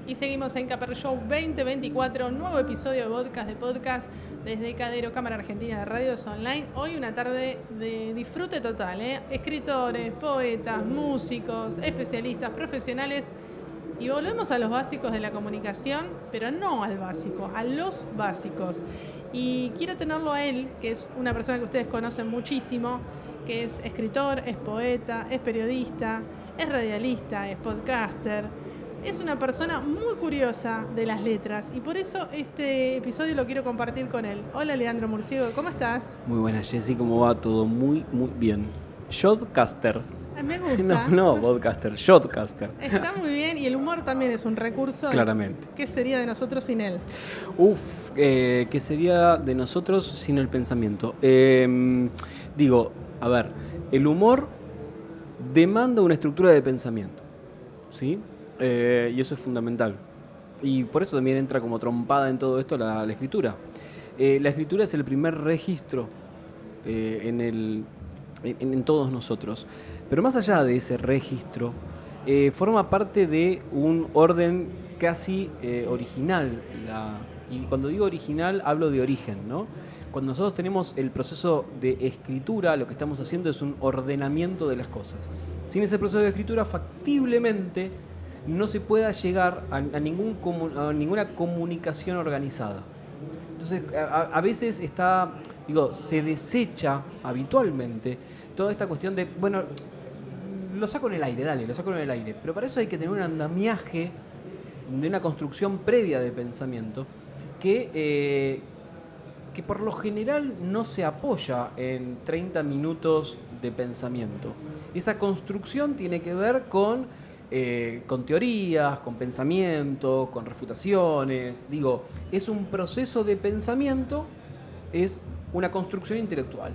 Y seguimos en Caper Show 2024, un nuevo episodio de podcast desde Cadero, Cámara Argentina de Radios Online. Hoy una tarde de disfrute total, ¿eh? Escritores, poetas, músicos, especialistas, profesionales. Y volvemos a los básicos de la comunicación, pero no al básico, a los básicos. Y quiero tenerlo a él, que es una persona que ustedes conocen muchísimo, que es escritor, es poeta, es periodista, es radialista, es podcaster. Es una persona muy curiosa de las letras y por eso este episodio lo quiero compartir con él. Hola Leandro Murciego, ¿cómo estás? Muy buena, Jessy, ¿cómo va? Todo muy bien. Shotcaster. Me gusta. No, podcaster, shotcaster. Está muy bien y el humor también es un recurso. Claramente. ¿Qué sería de nosotros sin él? ¿Qué sería de nosotros sin el pensamiento? Digo, a ver, el humor demanda una estructura de pensamiento, ¿sí? Y eso es fundamental. Y por eso también entra como trompada en todo esto la escritura. La escritura es el primer registro en todos nosotros. Pero más allá de ese registro, forma parte de un orden casi original. Y cuando digo original, hablo de origen, ¿no? Cuando nosotros tenemos el proceso de escritura, lo que estamos haciendo es un ordenamiento de las cosas. Sin ese proceso de escritura, factiblemente no se pueda llegar a ninguna comunicación organizada. Entonces, a veces se desecha habitualmente toda esta cuestión de, bueno, lo saco en el aire. Pero para eso hay que tener un andamiaje de una construcción previa de pensamiento que por lo general no se apoya en 30 minutos de pensamiento. Esa construcción tiene que ver con teorías, con pensamiento, con refutaciones. Digo, es un proceso de pensamiento, es una construcción intelectual.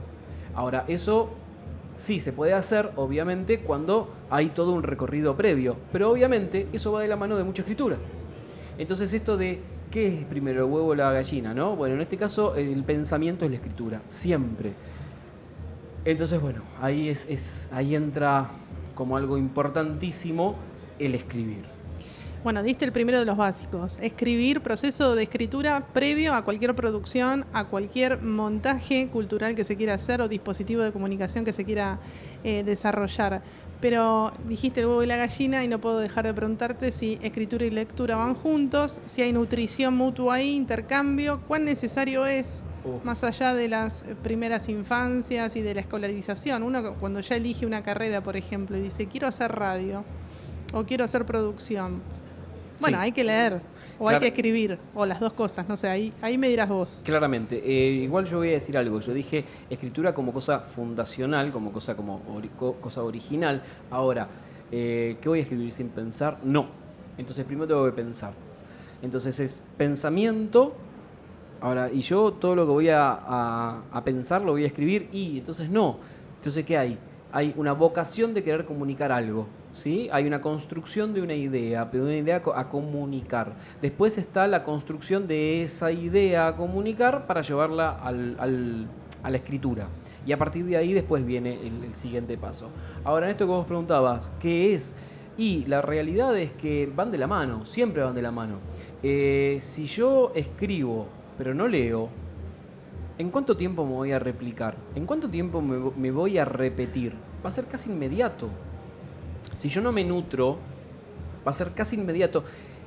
Ahora, eso sí se puede hacer, obviamente, cuando hay todo un recorrido previo, pero obviamente eso va de la mano de mucha escritura. Entonces, esto de ¿qué es primero, el huevo o la gallina, no? Bueno, en este caso el pensamiento es la escritura, siempre. Entonces, bueno, ahí entra como algo importantísimo el escribir. Bueno, diste el primero de los básicos. Escribir, proceso de escritura previo a cualquier producción, a cualquier montaje cultural que se quiera hacer o dispositivo de comunicación que se quiera desarrollar. Pero dijiste el huevo y la gallina y no puedo dejar de preguntarte si escritura y lectura van juntos, si hay nutrición mutua ahí, intercambio, cuán necesario es, más allá de las primeras infancias y de la escolarización. Uno cuando ya elige una carrera, por ejemplo, y dice quiero hacer radio o quiero hacer producción. Bueno, sí. Hay que leer, o hay que escribir, o las dos cosas, no sé, ahí me dirás vos. Claramente, igual yo voy a decir algo, yo dije escritura como cosa fundacional, como cosa original. Ahora, ¿qué voy a escribir sin pensar? No, entonces primero tengo que pensar. Entonces es pensamiento, ahora, y yo todo lo que voy a pensar lo voy a escribir, y entonces no. Entonces, ¿qué hay? Hay una vocación de querer comunicar algo, ¿sí? Hay una construcción de una idea, pero una idea a comunicar. Después está la construcción de esa idea a comunicar para llevarla a la escritura. Y a partir de ahí después viene el siguiente paso. Ahora, en esto que vos preguntabas, ¿qué es? Y la realidad es que van de la mano, siempre van de la mano. Si yo escribo, pero no leo, ¿en cuánto tiempo me voy a replicar? ¿En cuánto tiempo me voy a repetir? Va a ser casi inmediato. Si yo no me nutro, va a ser casi inmediato.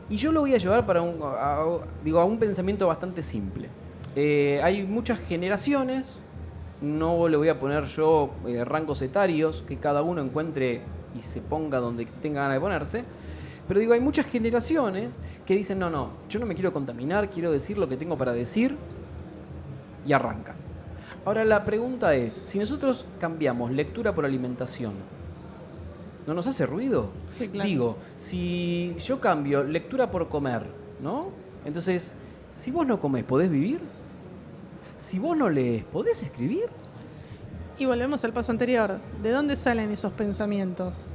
Y yo lo voy a llevar a un pensamiento bastante simple. Hay muchas generaciones, no le voy a poner yo rangos etarios, que cada uno encuentre y se ponga donde tenga ganas de ponerse. Pero hay muchas generaciones que dicen, no, yo no me quiero contaminar, quiero decir lo que tengo para decir, y arrancan. Ahora la pregunta es, si nosotros cambiamos lectura por alimentación, ¿no nos hace ruido? Sí, claro. Digo, si yo cambio lectura por comer, ¿no? Entonces, si vos no comés, ¿podés vivir? Si vos no lees, ¿podés escribir? Y volvemos al paso anterior. ¿De dónde salen esos pensamientos?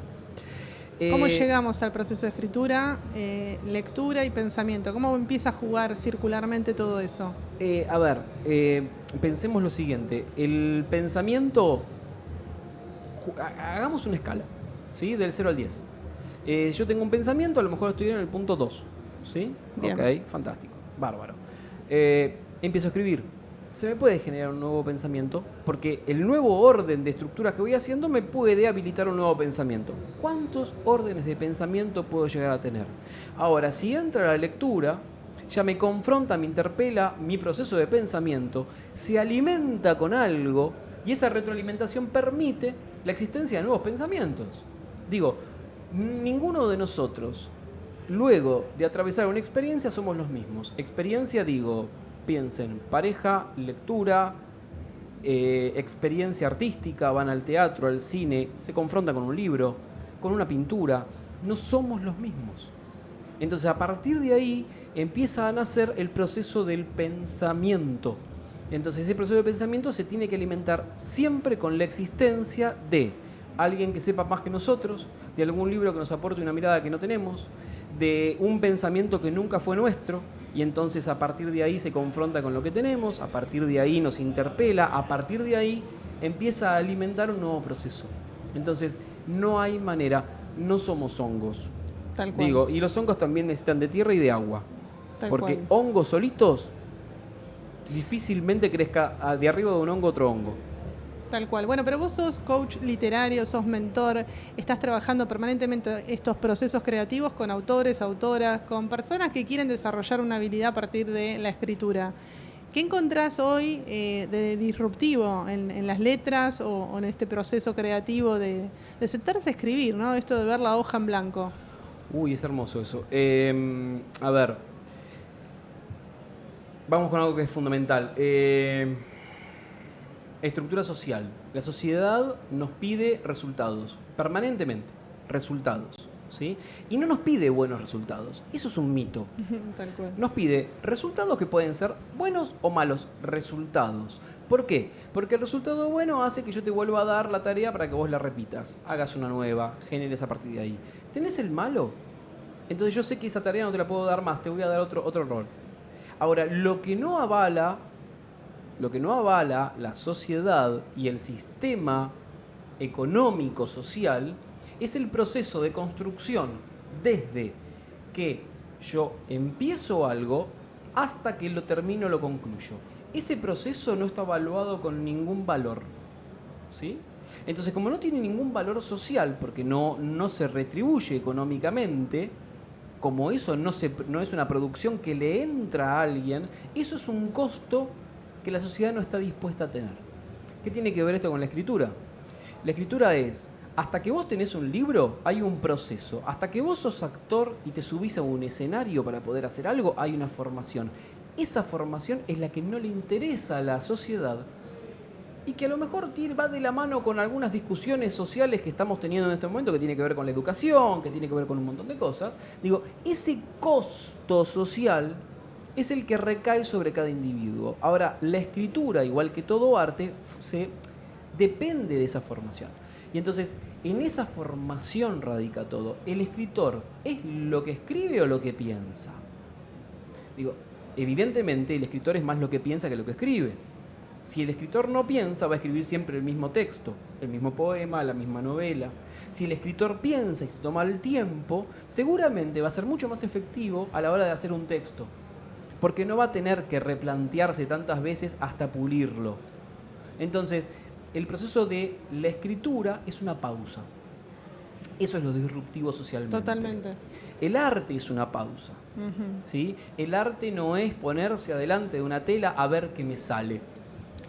¿Cómo llegamos al proceso de escritura, lectura y pensamiento? ¿Cómo empieza a jugar circularmente todo eso? Pensemos lo siguiente. El pensamiento, hagamos una escala, ¿sí? Del 0 al 10. Yo tengo un pensamiento, a lo mejor estoy en el punto 2. ¿Sí? Bien. Ok, fantástico, bárbaro. Empiezo a escribir. Se me puede generar un nuevo pensamiento porque el nuevo orden de estructuras que voy haciendo me puede habilitar un nuevo pensamiento. ¿Cuántos órdenes de pensamiento puedo llegar a tener? Ahora, si entra la lectura, ya me confronta, me interpela mi proceso de pensamiento, se alimenta con algo y esa retroalimentación permite la existencia de nuevos pensamientos. Digo, ninguno de nosotros, luego de atravesar una experiencia, somos los mismos. Experiencia, digo, piensen, pareja, lectura, experiencia artística, van al teatro, al cine, se confrontan con un libro, con una pintura. No somos los mismos. Entonces, a partir de ahí empieza a nacer el proceso del pensamiento. Entonces, ese proceso de pensamiento se tiene que alimentar siempre con la existencia de alguien que sepa más que nosotros, de algún libro que nos aporte una mirada que no tenemos, de un pensamiento que nunca fue nuestro, y entonces a partir de ahí se confronta con lo que tenemos, a partir de ahí nos interpela, a partir de ahí empieza a alimentar un nuevo proceso. Entonces, no hay manera, no somos hongos. Tal cual. Digo, y los hongos también necesitan de tierra y de agua. Tal Porque cual. hongos solitos difícilmente crezca de arriba de un hongo otro hongo. Tal cual. Bueno, pero vos sos coach literario, sos mentor, estás trabajando permanentemente estos procesos creativos con autores, autoras, con personas que quieren desarrollar una habilidad a partir de la escritura. ¿Qué encontrás hoy de disruptivo en las letras o en este proceso creativo de sentarse a escribir, ¿no? Esto de ver la hoja en blanco. Uy, es hermoso eso. A ver, vamos con algo que es fundamental. Estructura social. La sociedad nos pide resultados, permanentemente, resultados, ¿sí? Y no nos pide buenos resultados, eso es un mito. Tal cual. Nos pide resultados que pueden ser buenos o malos resultados. ¿Por qué? Porque el resultado bueno hace que yo te vuelva a dar la tarea para que vos la repitas, hagas una nueva, generes a partir de ahí. ¿Tenés el malo? Entonces yo sé que esa tarea no te la puedo dar más, te voy a dar otro rol. Ahora, lo que no avala la sociedad y el sistema económico social es el proceso de construcción desde que yo empiezo algo hasta que lo termino, lo concluyo. Ese proceso no está evaluado con ningún valor, ¿sí? Entonces, como no tiene ningún valor social, porque no se retribuye económicamente, como eso no es una producción que le entra a alguien, eso es un costo que la sociedad no está dispuesta a tener. ¿Qué tiene que ver esto con la escritura? La escritura es, hasta que vos tenés un libro, hay un proceso. Hasta que vos sos actor y te subís a un escenario para poder hacer algo, hay una formación. Esa formación es la que no le interesa a la sociedad y que a lo mejor va de la mano con algunas discusiones sociales que estamos teniendo en este momento, que tiene que ver con la educación, que tiene que ver con un montón de cosas. Digo, ese costo social es el que recae sobre cada individuo. Ahora, la escritura, igual que todo arte, depende de esa formación. Y entonces, en esa formación radica todo. ¿El escritor es lo que escribe o lo que piensa? Digo, evidentemente el escritor es más lo que piensa que lo que escribe. Si el escritor no piensa, va a escribir siempre el mismo texto, el mismo poema, la misma novela. Si el escritor piensa y se toma el tiempo, seguramente va a ser mucho más efectivo a la hora de hacer un texto, porque no va a tener que replantearse tantas veces hasta pulirlo. Entonces, el proceso de la escritura es una pausa. Eso es lo disruptivo socialmente. Totalmente. El arte es una pausa. ¿Sí? El arte no es ponerse adelante de una tela a ver qué me sale.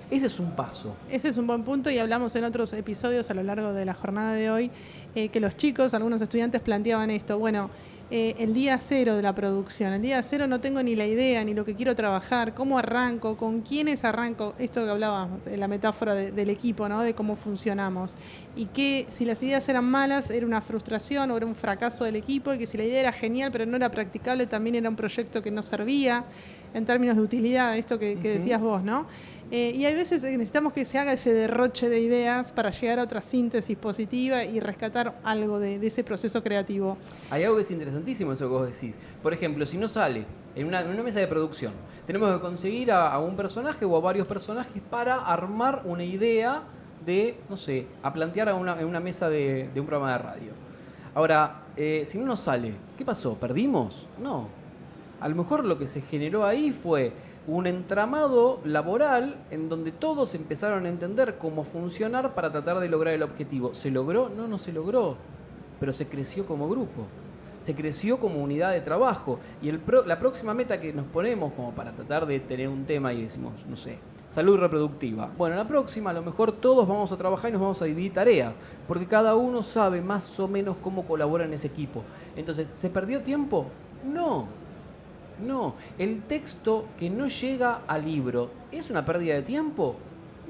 Ese es un paso. Ese es un buen punto y hablamos en otros episodios a lo largo de la jornada de hoy que los chicos, algunos estudiantes planteaban esto. Bueno, el día cero de la producción. El día cero no tengo ni la idea, ni lo que quiero trabajar, cómo arranco, con quiénes arranco. Esto que hablábamos, la metáfora del equipo, ¿no? De cómo funcionamos. Y que si las ideas eran malas, era una frustración o era un fracaso del equipo, y que si la idea era genial pero no era practicable, también era un proyecto que no servía en términos de utilidad, esto que decías vos, ¿no? Y hay veces necesitamos que se haga ese derroche de ideas para llegar a otra síntesis positiva y rescatar algo de ese proceso creativo. Hay algo que es interesantísimo eso que vos decís. Por ejemplo, si no sale en una mesa de producción, tenemos que conseguir a un personaje o a varios personajes para armar una idea de, no sé, a plantear en una mesa de un programa de radio. Ahora, si no nos sale, ¿qué pasó? ¿Perdimos? No. A lo mejor lo que se generó ahí fue un entramado laboral en donde todos empezaron a entender cómo funcionar para tratar de lograr el objetivo. ¿Se logró? No, no se logró, pero se creció como grupo. Se creció como unidad de trabajo. Y la próxima meta que nos ponemos como para tratar de tener un tema y decimos, no sé, salud reproductiva. Bueno, la próxima a lo mejor todos vamos a trabajar y nos vamos a dividir tareas, porque cada uno sabe más o menos cómo colabora en ese equipo. Entonces, ¿se perdió tiempo? No. No. ¿El texto que no llega al libro es una pérdida de tiempo?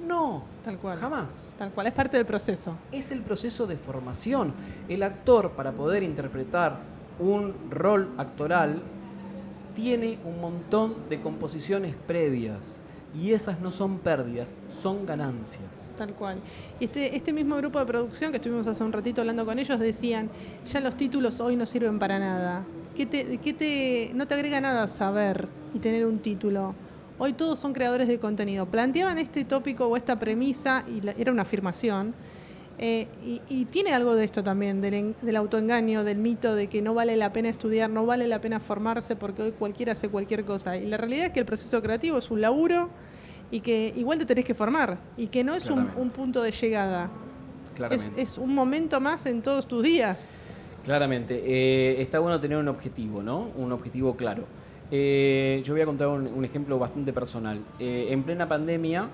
No. Tal cual. Jamás. Tal cual, es parte del proceso. Es el proceso de formación. El actor, para poder interpretar un rol actoral, tiene un montón de composiciones previas. Y esas no son pérdidas, son ganancias. Tal cual. Y este mismo grupo de producción que estuvimos hace un ratito hablando con ellos decían, ya los títulos hoy no sirven para nada. No te agrega nada saber y tener un título. Hoy todos son creadores de contenido. Planteaban este tópico o esta premisa, y era una afirmación, y tiene algo de esto también, del autoengaño, del mito de que no vale la pena estudiar, no vale la pena formarse porque hoy cualquiera hace cualquier cosa. Y la realidad es que el proceso creativo es un laburo y que igual te tenés que formar y que no es un punto de llegada. Es un momento más en todos tus días. Claramente. Está bueno tener un objetivo, ¿no? Un objetivo claro. Yo voy a contar un ejemplo bastante personal. En plena pandemia,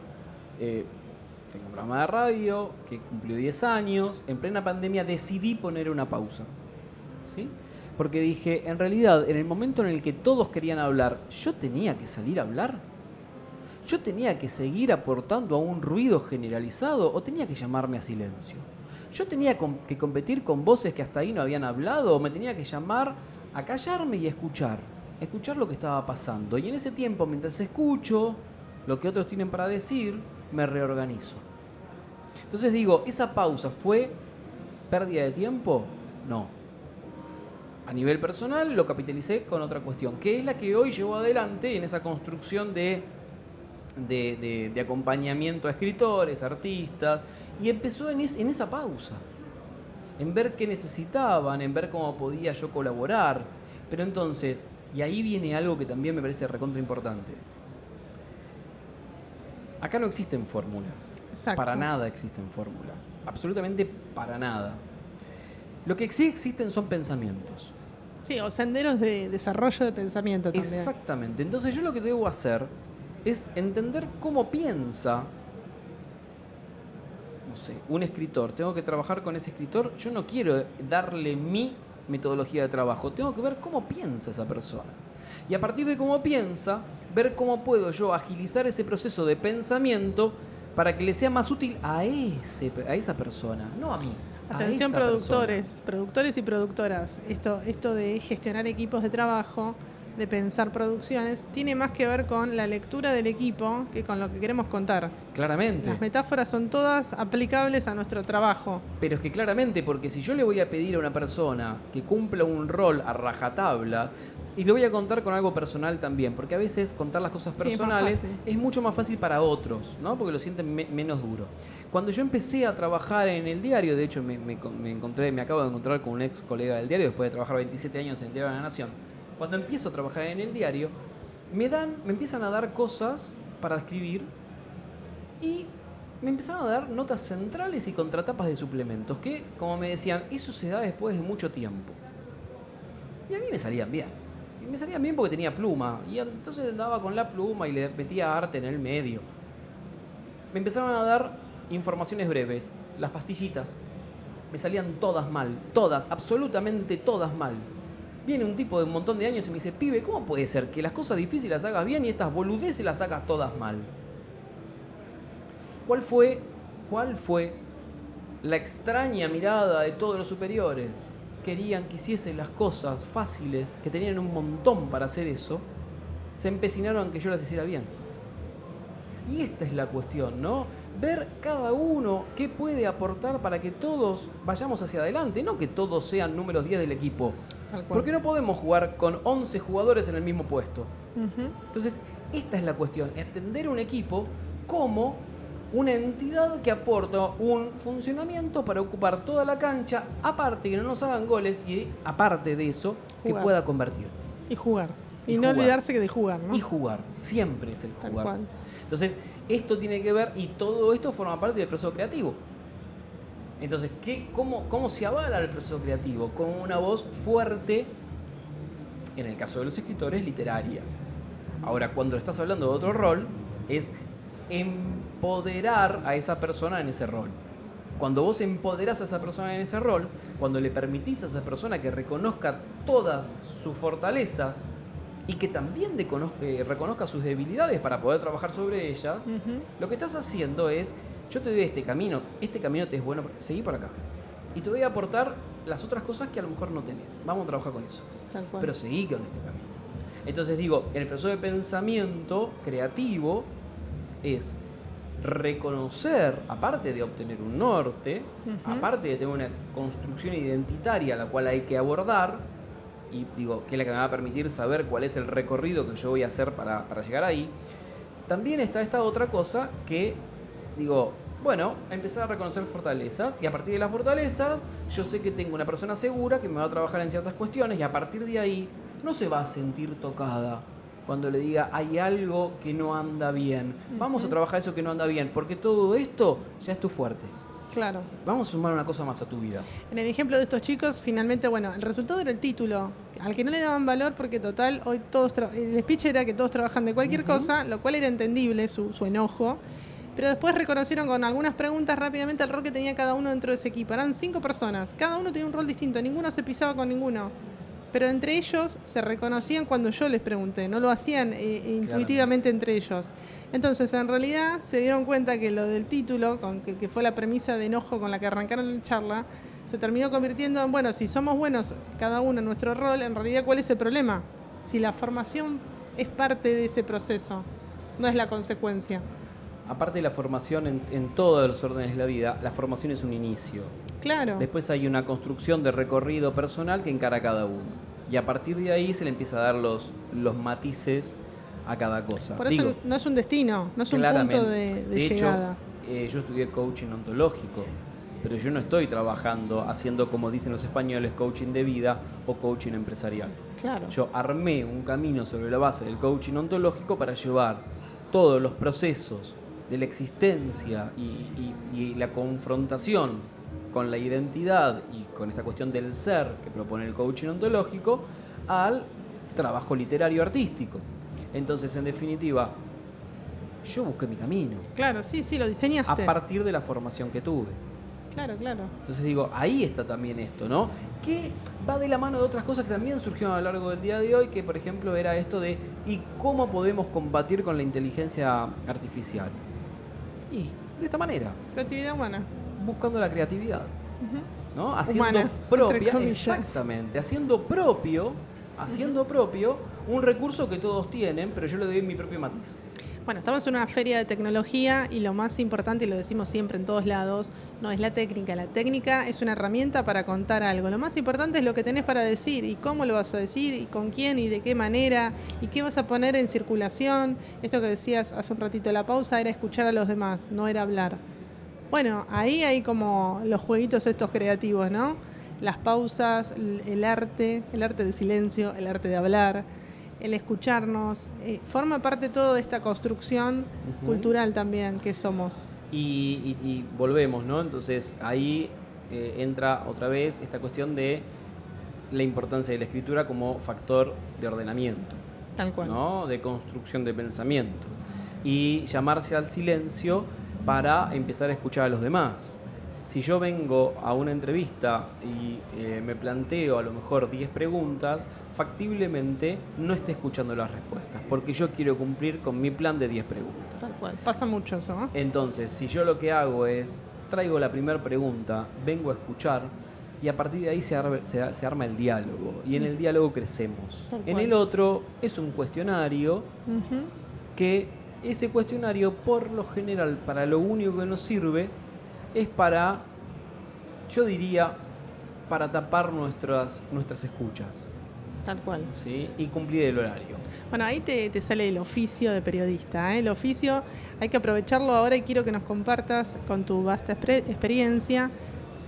tengo un programa de radio que cumplió 10 años. En plena pandemia decidí poner una pausa, ¿sí? Porque dije, en realidad, en el momento en el que todos querían hablar, ¿yo tenía que salir a hablar? ¿Yo tenía que seguir aportando a un ruido generalizado o tenía que llamarme a silencio? ¿Yo tenía que competir con voces que hasta ahí no habían hablado o me tenía que llamar a callarme y escuchar lo que estaba pasando? Y en ese tiempo, mientras escucho lo que otros tienen para decir, me reorganizo. Entonces digo, ¿esa pausa fue pérdida de tiempo? No. A nivel personal lo capitalicé con otra cuestión, que es la que hoy llevo adelante en esa construcción de acompañamiento a escritores, artistas, y empezó en esa pausa, en ver qué necesitaban, en ver cómo podía yo colaborar. Pero entonces, y ahí viene algo que también me parece recontra importante. Acá no existen fórmulas. Exacto. Para nada existen fórmulas. Absolutamente para nada. Lo que sí existen son pensamientos. Sí, o senderos de desarrollo de pensamiento también. Exactamente. Entonces yo lo que debo hacer es entender cómo piensa, no sé, un escritor. Tengo que trabajar con ese escritor. Yo no quiero darle mi metodología de trabajo. Tengo que ver cómo piensa esa persona. Y a partir de cómo piensa, ver cómo puedo yo agilizar ese proceso de pensamiento para que le sea más útil a esa persona, no a mí. Atención, productores y productoras. Esto de gestionar equipos de trabajo, de pensar producciones, tiene más que ver con la lectura del equipo que con lo que queremos contar. Claramente. Las metáforas son todas aplicables a nuestro trabajo. Pero es que claramente, porque si yo le voy a pedir a una persona que cumpla un rol a rajatablas, y lo voy a contar con algo personal también, porque a veces contar las cosas personales es mucho más fácil para otros, ¿no? Porque lo sienten menos duro. Cuando yo empecé a trabajar en el diario, de hecho me acabo de encontrar con un ex colega del diario, después de trabajar 27 años en el Diario de la Nación. Cuando empiezo a trabajar en el diario, me empiezan a dar cosas para escribir y me empezaron a dar notas centrales y contratapas de suplementos que, como me decían, eso se da después de mucho tiempo. Y a mí me salían bien. Y me salían bien porque tenía pluma. Y entonces andaba con la pluma y le metía arte en el medio. Me empezaron a dar informaciones breves. Las pastillitas. Me salían todas mal. Todas, absolutamente todas mal. Viene un tipo de un montón de años y me dice, pibe, ¿cómo puede ser que las cosas difíciles las hagas bien y estas boludeces las hagas todas mal? ¿Cuál fue la extraña mirada de todos los superiores? Querían que hiciese las cosas fáciles, que tenían un montón para hacer eso, se empecinaron en que yo las hiciera bien. Y esta es la cuestión, ¿no? Ver cada uno qué puede aportar para que todos vayamos hacia adelante, no que todos sean números 10 del equipo. Porque no podemos jugar con 11 jugadores en el mismo puesto. Entonces, esta es la cuestión, entender un equipo como una entidad que aporta un funcionamiento para ocupar toda la cancha, aparte que no nos hagan goles y aparte de eso, que pueda convertir. Y jugar. Y no olvidarse de jugar, ¿no? Y jugar, siempre es el Tal jugar. cual. Entonces, esto tiene que ver, y todo esto forma parte del proceso creativo. Entonces, ¿cómo se avala el proceso creativo? Con una voz fuerte, en el caso de los escritores, literaria. Ahora, cuando estás hablando de otro rol, es empoderar a esa persona en ese rol. Cuando vos empoderás a esa persona en ese rol, cuando le permitís a esa persona que reconozca todas sus fortalezas y que también reconozca sus debilidades para poder trabajar sobre ellas, lo que estás haciendo es, yo te doy este camino te es bueno, seguí por acá. Y te voy a aportar las otras cosas que a lo mejor no tenés. Vamos a trabajar con eso. Tal cual. Pero seguí con este camino. Entonces digo, en el proceso de pensamiento creativo es reconocer, aparte de obtener un norte, aparte de tener una construcción identitaria a la cual hay que abordar, y digo, que es la que me va a permitir saber cuál es el recorrido que yo voy a hacer para llegar ahí, también está esta otra cosa que, digo, bueno, empezar a reconocer fortalezas, y a partir de las fortalezas yo sé que tengo una persona segura que me va a trabajar en ciertas cuestiones, y a partir de ahí no se va a sentir tocada cuando le diga hay algo que no anda bien. Vamos a trabajar eso que no anda bien, porque todo esto ya es tu fuerte. Claro. Vamos a sumar una cosa más a tu vida. En el ejemplo de estos chicos, finalmente, bueno, el resultado era el título, al que no le daban valor porque total, hoy todos el speech era que todos trabajan de cualquier cosa, lo cual era entendible, su enojo, pero después reconocieron con algunas preguntas rápidamente el rol que tenía cada uno dentro de ese equipo. Eran 5 personas, cada uno tenía un rol distinto, ninguno se pisaba con ninguno. Pero entre ellos se reconocían cuando yo les pregunté, no lo hacían intuitivamente entre ellos. Entonces, en realidad, se dieron cuenta que lo del título, que fue la premisa de enojo con la que arrancaron la charla, se terminó convirtiendo en, bueno, si somos buenos cada uno en nuestro rol, en realidad, ¿cuál es el problema? Si la formación es parte de ese proceso, no es la consecuencia. Aparte de la formación en todos los órdenes de la vida, la formación es un inicio. Claro. Después hay una construcción de recorrido personal que encara a cada uno. Y a partir de ahí se le empieza a dar los matices a cada cosa. Por eso no es un destino, no es un punto de llegada. Hecho, yo estudié coaching ontológico, pero yo no estoy trabajando haciendo, como dicen los españoles, coaching de vida o coaching empresarial. Claro. Yo armé un camino sobre la base del coaching ontológico para llevar todos los procesos de la existencia y la confrontación con la identidad y con esta cuestión del ser que propone el coaching ontológico al trabajo literario artístico. Entonces, en definitiva, yo busqué mi camino. Claro, sí, lo diseñaste. A partir de la formación que tuve. Claro. Entonces digo, ahí está también esto, ¿no? Que va de la mano de otras cosas que también surgieron a lo largo del día de hoy, que por ejemplo era esto de ¿y cómo podemos combatir con la inteligencia artificial? Y de esta manera. Creatividad humana. Buscando la creatividad, ¿no? Haciendo humana, propia, exactamente, haciendo propio un recurso que todos tienen, pero yo le doy mi propio matiz. Bueno, estamos en una feria de tecnología y lo más importante, y lo decimos siempre en todos lados, no es la técnica. La técnica es una herramienta para contar algo. Lo más importante es lo que tenés para decir y cómo lo vas a decir y con quién y de qué manera y qué vas a poner en circulación. Esto que decías hace un ratito, la pausa era escuchar a los demás, no era hablar. Bueno, ahí hay como los jueguitos estos creativos, ¿no? Las pausas, el arte del silencio, el arte de hablar, el escucharnos, forma parte todo de esta construcción cultural también que somos. Y volvemos, ¿no? Entonces ahí entra otra vez esta cuestión de la importancia de la escritura como factor de ordenamiento. Tal cual. ¿No? De construcción de pensamiento. Y llamarse al silencio para empezar a escuchar a los demás. Si yo vengo a una entrevista y me planteo a lo mejor 10 preguntas, factiblemente no esté escuchando las respuestas, porque yo quiero cumplir con mi plan de 10 preguntas. Tal cual, pasa mucho eso, ¿no? Entonces, si yo lo que hago es, traigo la primera pregunta, vengo a escuchar, y a partir de ahí se arma el diálogo, y en el diálogo crecemos. En el otro es un cuestionario que ese cuestionario, por lo general, para lo único que nos sirve es para, yo diría, para tapar nuestras escuchas. Tal cual. ¿Sí? Y cumplir el horario. Bueno, ahí te sale el oficio de periodista, ¿eh? El oficio hay que aprovecharlo ahora y quiero que nos compartas con tu vasta experiencia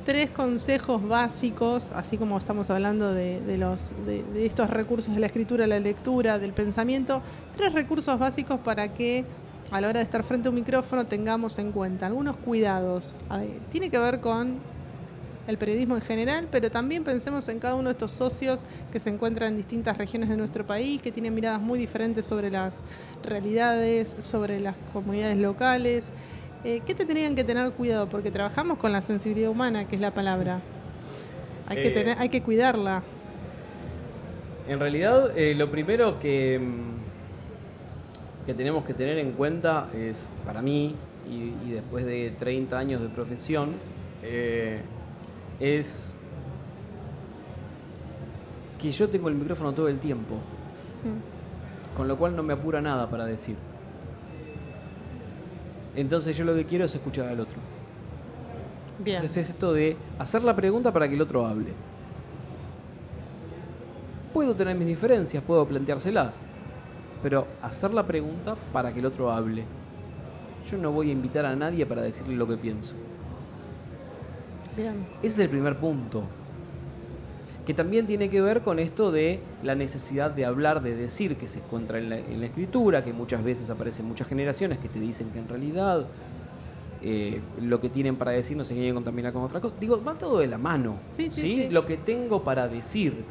3 consejos básicos, así como estamos hablando de estos recursos de la escritura, la lectura, del pensamiento, 3 recursos básicos para que a la hora de estar frente a un micrófono tengamos en cuenta algunos cuidados. Tiene que ver con el periodismo en general, pero también pensemos en cada uno de estos socios que se encuentran en distintas regiones de nuestro país, que tienen miradas muy diferentes sobre las realidades, sobre las comunidades locales. ¿Qué tendrían que tener cuidado? Porque trabajamos con la sensibilidad humana, que es la palabra. Hay que cuidarla. En realidad, lo primero que tenemos que tener en cuenta es, para mí, y después de 30 años de profesión, es que yo tengo el micrófono todo el tiempo, con lo cual no me apura nada para decir. Entonces yo lo que quiero es escuchar al otro. Bien. Entonces es esto de hacer la pregunta para que el otro hable. Puedo tener mis diferencias, puedo planteárselas, pero hacer la pregunta para que el otro hable. Yo no voy a invitar a nadie para decirle lo que pienso. Bien. Ese es el primer punto, que también tiene que ver con esto de la necesidad de hablar, de decir, que se encuentra en la escritura, que muchas veces aparecen muchas generaciones que te dicen que en realidad lo que tienen para decir no se quieren contaminar con otra cosa. Digo, va todo de la mano. Sí. Lo que tengo para decir.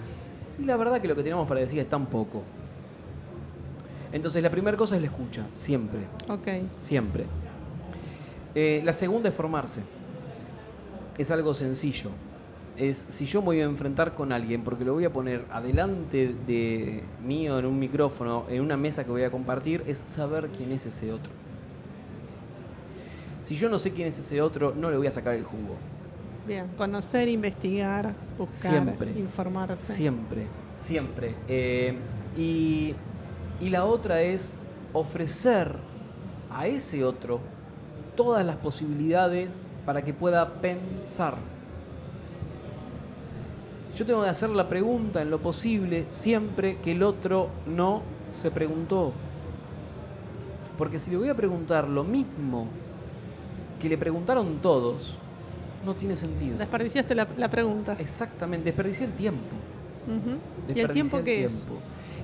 Y la verdad que lo que tenemos para decir es tan poco. Entonces la primera cosa es la escucha, siempre. Ok. Siempre. La segunda es formarse. Es algo sencillo. Es si yo me voy a enfrentar con alguien, porque lo voy a poner adelante de mío en un micrófono, en una mesa que voy a compartir, es saber quién es ese otro. Si yo no sé quién es ese otro, no le voy a sacar el jugo. Bien, conocer, investigar, buscar, Siempre, informarse. Siempre. Y la otra es ofrecer a ese otro todas las posibilidades para que pueda pensar. Yo tengo que hacer la pregunta en lo posible siempre que el otro no se preguntó. Porque si le voy a preguntar lo mismo que le preguntaron todos, no tiene sentido. Desperdiciaste la pregunta. Exactamente, desperdicié el tiempo. Uh-huh. ¿Y el tiempo qué es?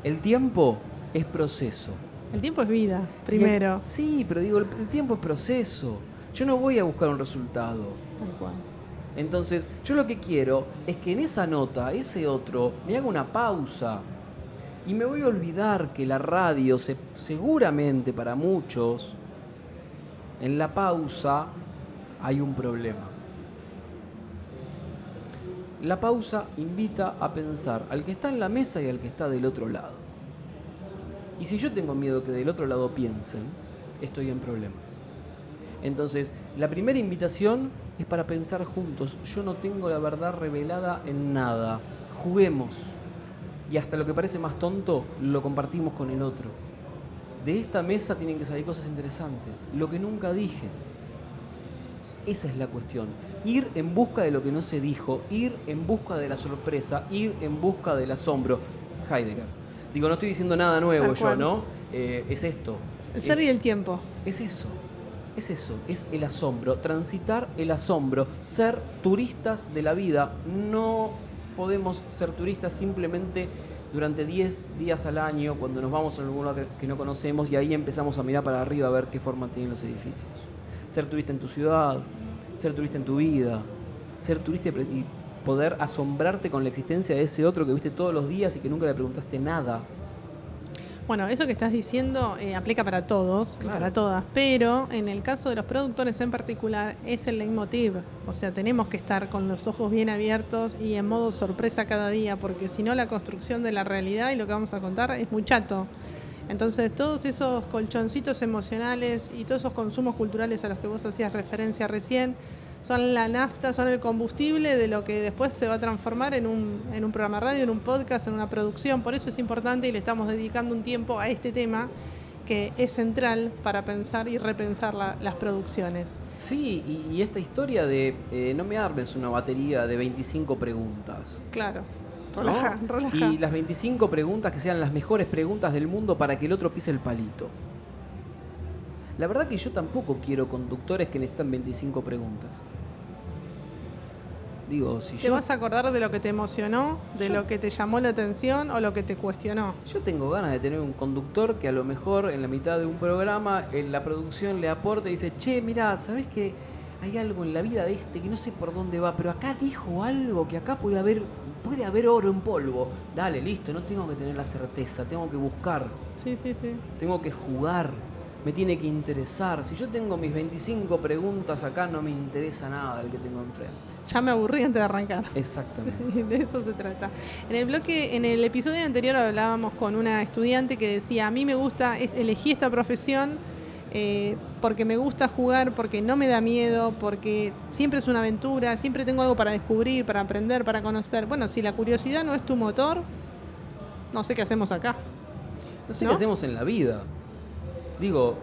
El tiempo es proceso. El tiempo es vida, primero. Sí, pero digo, el tiempo es proceso. Yo no voy a buscar un resultado. Tal cual. Entonces, yo lo que quiero es que en esa nota, ese otro, me haga una pausa. Y me voy a olvidar que la radio, seguramente para muchos, en la pausa hay un problema. La pausa invita a pensar al que está en la mesa y al que está del otro lado. Y si yo tengo miedo que del otro lado piensen, estoy en problemas. Entonces, la primera invitación es para pensar juntos. Yo no tengo la verdad revelada en nada. Juguemos. Y hasta lo que parece más tonto, lo compartimos con el otro. De esta mesa tienen que salir cosas interesantes. Lo que nunca dije. Esa es la cuestión. Ir en busca de lo que no se dijo, ir en busca de la sorpresa, ir en busca del asombro. Heidegger. Digo, no estoy diciendo nada nuevo yo, ¿no? Es esto. El ser y el tiempo. Es eso. Es eso, es el asombro, transitar el asombro, ser turistas de la vida. No podemos ser turistas simplemente durante 10 días al año cuando nos vamos a un lugar que no conocemos y ahí empezamos a mirar para arriba a ver qué forma tienen los edificios. Ser turista en tu ciudad, ser turista en tu vida, ser turista y poder asombrarte con la existencia de ese otro que viste todos los días y que nunca le preguntaste nada. Bueno, eso que estás diciendo aplica para todos, claro, y para todas, pero en el caso de los productores en particular es el leitmotiv. O sea, tenemos que estar con los ojos bien abiertos y en modo sorpresa cada día, porque si no la construcción de la realidad y lo que vamos a contar es muy chato. Entonces, todos esos colchoncitos emocionales y todos esos consumos culturales a los que vos hacías referencia recién son la nafta, son el combustible de lo que después se va a transformar en un programa de radio, en un podcast, en una producción. Por eso es importante y le estamos dedicando un tiempo a este tema que es central para pensar y repensar las producciones. Sí, y esta historia de no me armes una batería de 25 preguntas. Claro, relaja. Y las 25 preguntas que sean las mejores preguntas del mundo para que el otro pise el palito. La verdad que yo tampoco quiero conductores que necesitan 25 preguntas. Digo, si ¿Te vas a acordar de lo que te emocionó, de lo que te llamó la atención o lo que te cuestionó? Yo tengo ganas de tener un conductor que a lo mejor en la mitad de un programa, en la producción le aporte y dice, che, mirá, ¿sabés que hay algo en la vida de este que no sé por dónde va, pero acá dijo algo que acá puede haber oro en polvo? Dale, listo, no tengo que tener la certeza, tengo que buscar, Sí. tengo que jugar, me tiene que interesar. Si yo tengo mis 25 preguntas acá, no me interesa nada el que tengo enfrente. Ya me aburrí antes de arrancar. Exactamente. De eso se trata. En el episodio anterior hablábamos con una estudiante que decía, a mí me gusta, elegí esta profesión porque me gusta jugar, porque no me da miedo, porque siempre es una aventura, siempre tengo algo para descubrir, para aprender, para conocer. Bueno, si la curiosidad no es tu motor, no sé qué hacemos acá. No sé ¿No? qué hacemos en la vida. Digo,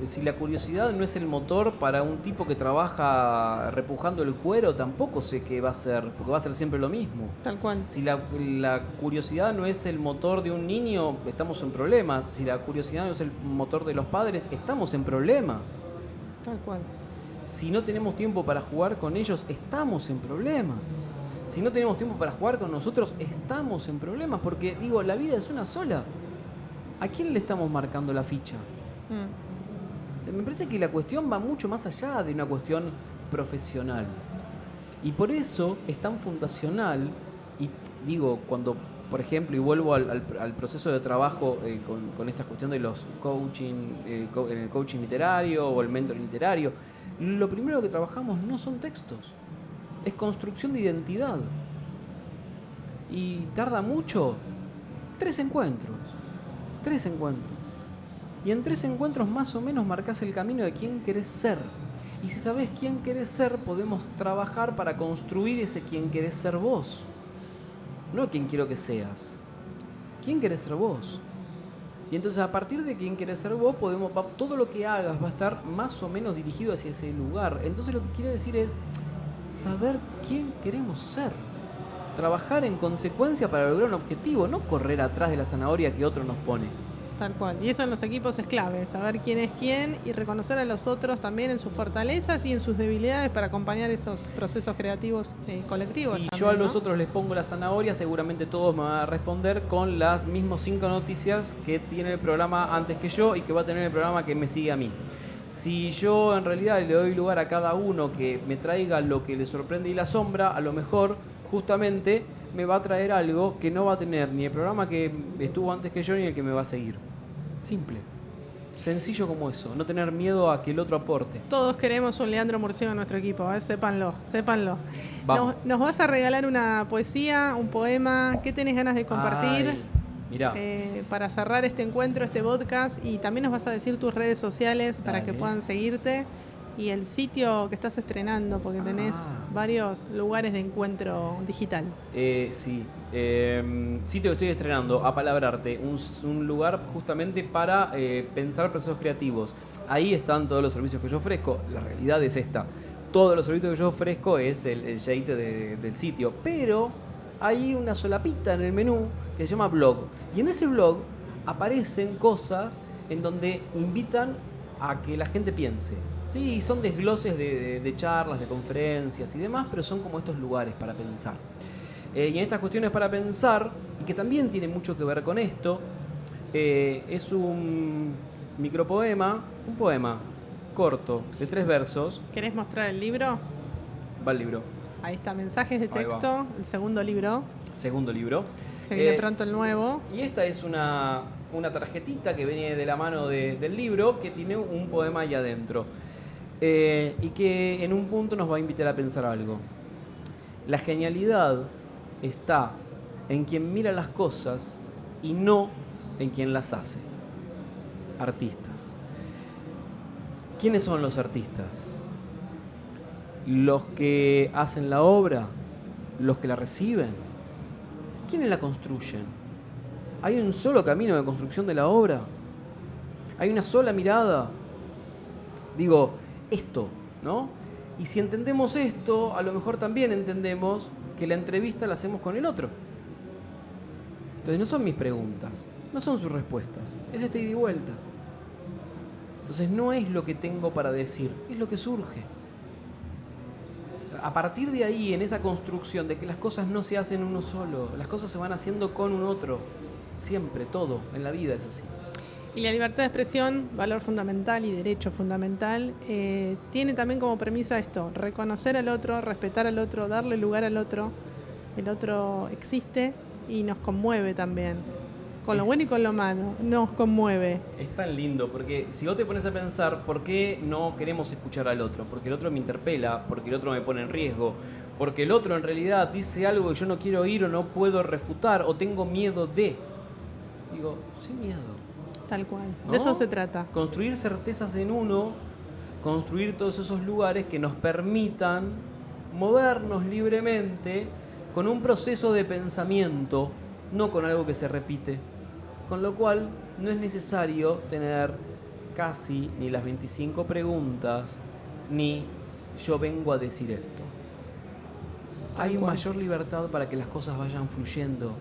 si la curiosidad no es el motor para un tipo que trabaja repujando el cuero, tampoco sé qué va a ser, porque va a ser siempre lo mismo. Tal cual. Si la curiosidad no es el motor de un niño, estamos en problemas. Si la curiosidad no es el motor de los padres, estamos en problemas. Tal cual. Si no tenemos tiempo para jugar con ellos, estamos en problemas. Si no tenemos tiempo para jugar con nosotros, estamos en problemas. Porque, digo, la vida es una sola. ¿A quién le estamos marcando la ficha? Me parece que la cuestión va mucho más allá de una cuestión profesional. Y por eso es tan fundacional, y digo, cuando, por ejemplo, y vuelvo al proceso de trabajo con esta cuestión de los coaching, en el coaching literario o el mentoring literario, lo primero que trabajamos no son textos, es construcción de identidad. Y tarda mucho, 3 encuentros. Y en 3 encuentros más o menos marcás el camino de quién querés ser. Y si sabés quién querés ser, podemos trabajar para construir ese quién querés ser vos. No quién quiero que seas. ¿Quién querés ser vos? Y entonces a partir de quién querés ser vos, todo lo que hagas va a estar más o menos dirigido hacia ese lugar. Entonces lo que quiero decir es saber quién queremos ser. Trabajar en consecuencia para lograr un objetivo, no correr atrás de la zanahoria que otro nos pone. Tal cual. Y eso en los equipos es clave, saber quién es quién y reconocer a los otros también en sus fortalezas y en sus debilidades para acompañar esos procesos creativos colectivos. Si también, yo a los ¿no? otros les pongo la zanahoria, seguramente todos me van a responder con las mismas 5 noticias que tiene el programa antes que yo y que va a tener el programa que me sigue a mí. Si yo en realidad le doy lugar a cada uno que me traiga lo que le sorprende y le asombra, a lo mejor justamente me va a traer algo que no va a tener ni el programa que estuvo antes que yo ni el que me va a seguir. Simple. Sencillo como eso. No tener miedo a que el otro aporte. Todos queremos un Leandro Murciego en nuestro equipo, sépanlo. Vamos. Nos vas a regalar una poesía, un poema. ¿Qué tenés ganas de compartir? Ay, mirá. Para cerrar este encuentro, este podcast. Y también nos vas a decir tus redes sociales para que puedan seguirte. Y el sitio que estás estrenando, porque tenés varios lugares de encuentro digital. Sí. Sitio que estoy estrenando, Apalabrarte, un lugar justamente para pensar procesos creativos. Ahí están todos los servicios que yo ofrezco. La realidad es esta. Todos los servicios que yo ofrezco es el sheet del sitio. Pero hay una solapita en el menú que se llama blog. Y en ese blog aparecen cosas en donde invitan a que la gente piense. Sí, son desgloses de charlas, de conferencias y demás, pero son como estos lugares para pensar. Y en estas cuestiones para pensar, y que también tiene mucho que ver con esto, es un micropoema, un poema corto, de 3 versos. ¿Querés mostrar el libro? Va el libro. Ahí está, mensajes de texto, el segundo libro. Segundo libro. Se viene pronto el nuevo. Y esta es una tarjetita que viene de la mano del libro, que tiene un poema ahí adentro. Y que en un punto nos va a invitar a pensar algo. La genialidad está en quien mira las cosas y no en quien las hace. Artistas. ¿Quiénes son los artistas? Los que hacen la obra, los que la reciben. ¿Quiénes la construyen? ¿Hay un solo camino de construcción de la obra? ¿Hay una sola mirada? Digo, esto, ¿no? Y si entendemos esto, a lo mejor también entendemos que la entrevista la hacemos con el otro. Entonces no son mis preguntas, no son sus respuestas, es este ida y vuelta. Entonces no es lo que tengo para decir, es lo que surge. a partir de ahí, en esa construcción de que las cosas no se hacen uno solo, las cosas se van haciendo con un otro. Siempre, todo, en la vida es así. Y la libertad de expresión, valor fundamental y derecho fundamental, tiene también como premisa esto: reconocer al otro, respetar al otro, darle lugar al otro. El otro existe y nos conmueve también. Con lo bueno y con lo malo, nos conmueve. Es tan lindo, porque si vos te pones a pensar, ¿por qué no queremos escuchar al otro? Porque el otro me interpela, porque el otro me pone en riesgo, porque el otro en realidad dice algo que yo no quiero oír o no puedo refutar o tengo miedo de. Digo, sin miedo. Tal cual, ¿no? De eso se trata. Construir certezas en uno, construir todos esos lugares que nos permitan movernos libremente con un proceso de pensamiento, no con algo que se repite. Con lo cual no es necesario tener casi ni las 25 preguntas, ni yo vengo a decir esto. Hay mayor libertad para que las cosas vayan fluyendo.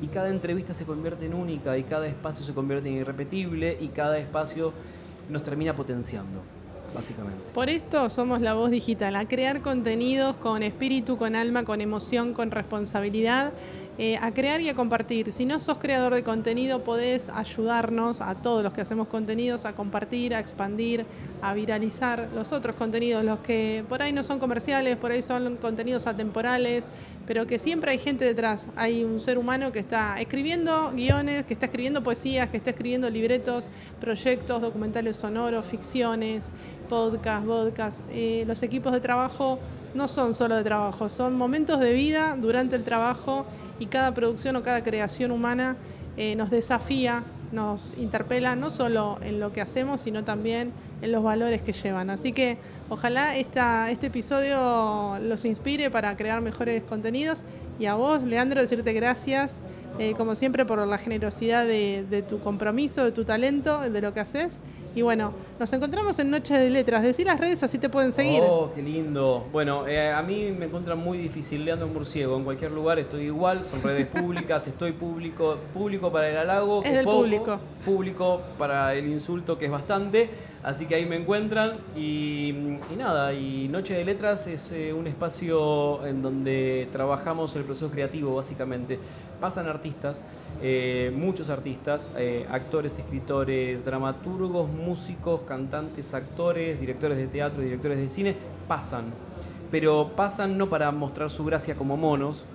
Y cada entrevista se convierte en única, y cada espacio se convierte en irrepetible, y cada espacio nos termina potenciando, básicamente. Por esto somos La Voz Digital, a crear contenidos con espíritu, con alma, con emoción, con responsabilidad, a crear y a compartir. Si no sos creador de contenido, podés ayudarnos a todos los que hacemos contenidos a compartir, a expandir, a viralizar los otros contenidos, los que por ahí no son comerciales, por ahí son contenidos atemporales, pero que siempre hay gente detrás. Hay un ser humano que está escribiendo guiones, que está escribiendo poesías, que está escribiendo libretos, proyectos, documentales sonoros, ficciones, podcast. Los equipos de trabajo no son solo de trabajo, son momentos de vida durante el trabajo, y cada producción o cada creación humana nos desafía, nos interpela, no solo en lo que hacemos, sino también en los valores que llevan. Así que ojalá este episodio los inspire para crear mejores contenidos. Y a vos, Leandro, decirte gracias, como siempre, por la generosidad de tu compromiso, de tu talento, de lo que haces. Y bueno, nos encontramos en Noche de Letras. Decí las redes, así te pueden seguir. Oh, qué lindo. Bueno, a mí me encuentran muy difícil, Leandro Murciego. En cualquier lugar estoy igual, son redes públicas, estoy público para el halago, que es del poco, público para el insulto, que es bastante. Así que ahí me encuentran. Y nada, y Noche de Letras es un espacio en donde trabajamos el proceso creativo, básicamente. Pasan artistas, muchos artistas, actores, escritores, dramaturgos, músicos, cantantes, actores, directores de teatro, directores de cine, pasan. Pero pasan no para mostrar su gracia como monos,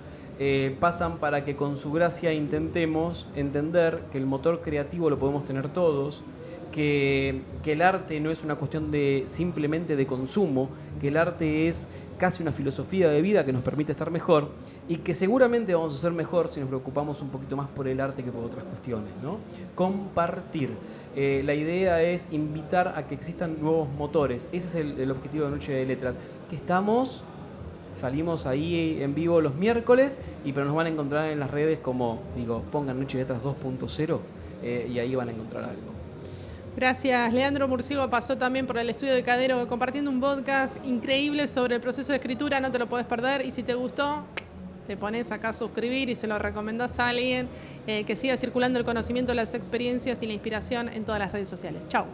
pasan para que con su gracia intentemos entender que el motor creativo lo podemos tener todos, que el arte no es una cuestión simplemente de consumo, que el arte es casi una filosofía de vida que nos permite estar mejor, y que seguramente vamos a ser mejor si nos preocupamos un poquito más por el arte que por otras cuestiones, ¿no? Compartir. La idea es invitar a que existan nuevos motores. Ese es el objetivo de Noche de Letras. Que salimos ahí en vivo los miércoles, pero nos van a encontrar en las redes como, pongan Noche de Letras 2.0 y ahí van a encontrar algo. Gracias. Leandro Murciego pasó también por el estudio de Cadero compartiendo un podcast increíble sobre el proceso de escritura, no te lo podés perder. Y si te gustó, te pones acá a suscribir y se lo recomendás a alguien, que siga circulando el conocimiento, las experiencias y la inspiración en todas las redes sociales. Chau.